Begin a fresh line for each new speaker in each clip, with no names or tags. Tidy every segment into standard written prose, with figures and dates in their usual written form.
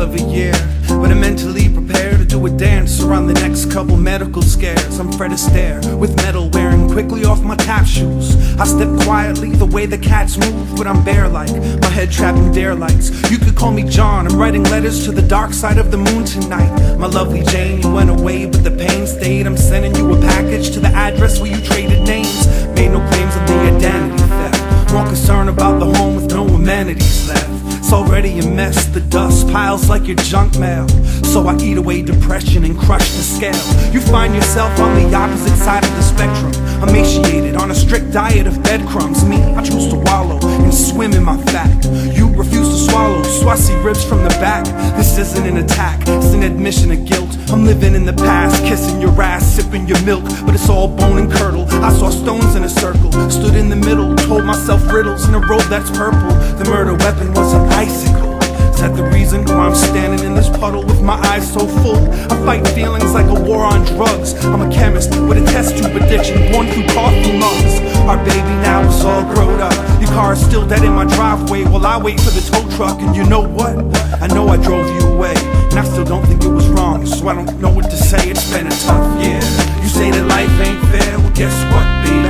of a year, but I'm mentally prepared to do a dance around the next couple medical scares. I'm Fred Astaire with metal wearing quickly off my tap shoes. I step quietly the way the cats move, but I'm bear like, my head trapped in dare lights. You could call me John, I'm writing letters to the dark side of the moon tonight. My lovely Jane, you went away but the pain stayed. I'm sending you a package to the address where you traded names. Made no claims of the identity theft, more concerned about the home with no amenities left. It's already a mess, the dust piles like your junk mail. So I eat away depression and crush the scale. You find yourself on the opposite side of the spectrum, emaciated on a strict diet of breadcrumbs. Me, I choose to wallow and swim in my fat. You refuse to swallow, so I see ribs from the back. This isn't an attack, it's an admission of guilt. I'm living in the past, kissing your ass, sipping your milk, but it's all bone and curdle. I saw stones in a circle, stood in the middle, told myself riddles in a robe that's purple. The murder weapon was an icicle. Is that the reason why I'm standing in this puddle with my eyes so full? I fight feelings like a war on drugs. I'm a chemist with a test tube addiction, born through coffee mugs. Our baby now is all grown up. Your car is still dead in my driveway while I wait for the tow truck. And you know what? I know I drove you away, and I still don't think it was wrong, so I don't know what to say. It's been a tough year. You say that life ain't fair, well guess what, baby?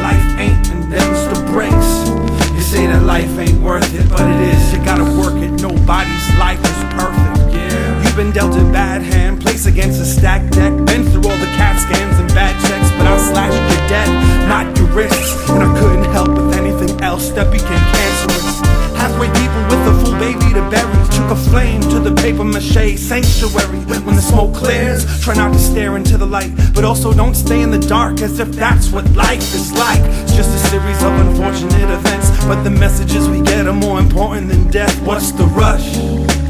Life ain't, and them's the breaks. You say that life ain't worth it, but it is. You gotta work it, nobody's life is perfect, yeah. You've been dealt a bad hand, placed against a stacked deck. Been through all the CAT scans and bad checks, but I slashed your debt, not your wrists. And I couldn't help with anything else that became cancerous. Halfway people with a full baby to bury. Took a flame to the paper-mache sanctuary. When the smoke clears, try not to stare into the light, but also don't stay in the dark as if that's what life is like. It's just a series of unfortunate events, but the messages we get are more important than death. What's the rush?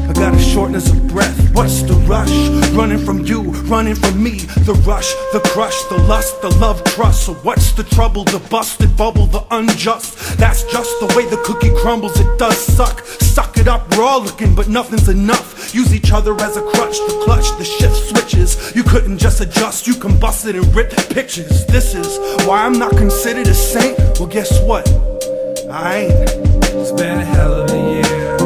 I got a shortness of breath. What's the rush? Running from you, running from me. The rush, the crush, the lust, the love, trust. So what's the trouble? The busted bubble, the unjust. That's just the way the cookie crumbles. It does suck. Suck it up, we're all looking, but nothing's enough. Use each other as a crutch, the clutch, the shift switches. You couldn't just adjust, you combusted and ripped pictures. This is why I'm not considered a saint. Well guess what? I ain't. It's been a hell of a year.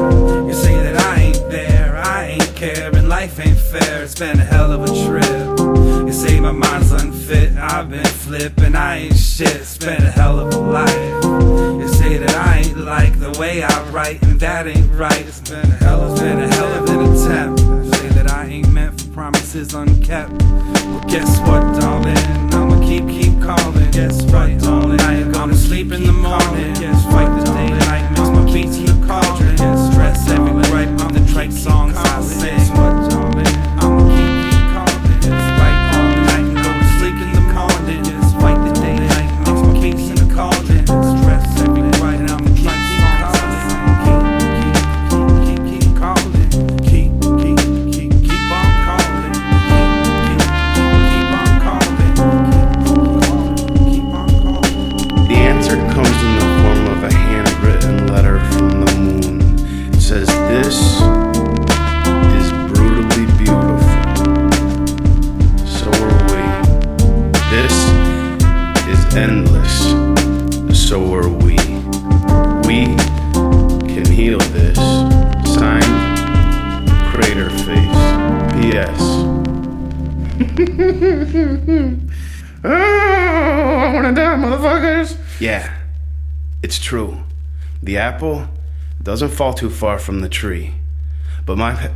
You say that I ain't there, I ain't care, and life ain't fair. It's been a hell of a trip. You say my mind's unfit, I've been flipping, I ain't shit. It's been a hell of a life. You say that I ain't like the way I write, and that ain't right. It's been a hell of an attempt. You say that I ain't meant for promises unkept. Well guess what, darling? I'ma keep calling. Guess what, darling? I ain't gonna sleep in the morning. Yes, fight the day night, mix my beats in the cauldron. Yes, stress every gripe on the trite songs I sing. Guess what, darling? I'ma keep calling. Yes, fight all night and go to sleep in the morning. Yes, fight the day night, mix my beats in the cauldron. Stress every gripe on the trite songs I sing. Keep calling. Keep on calling. Keep on calling. Keep on calling.
The answer comes in the form of a handwritten letter from the moon. It says, "This is brutally beautiful. So are we. This is endless. So are we. We can heal this." Signed, Crater Face. P.S. I wanna die, motherfuckers. Yeah, it's true. The apple doesn't fall too far from the tree. But my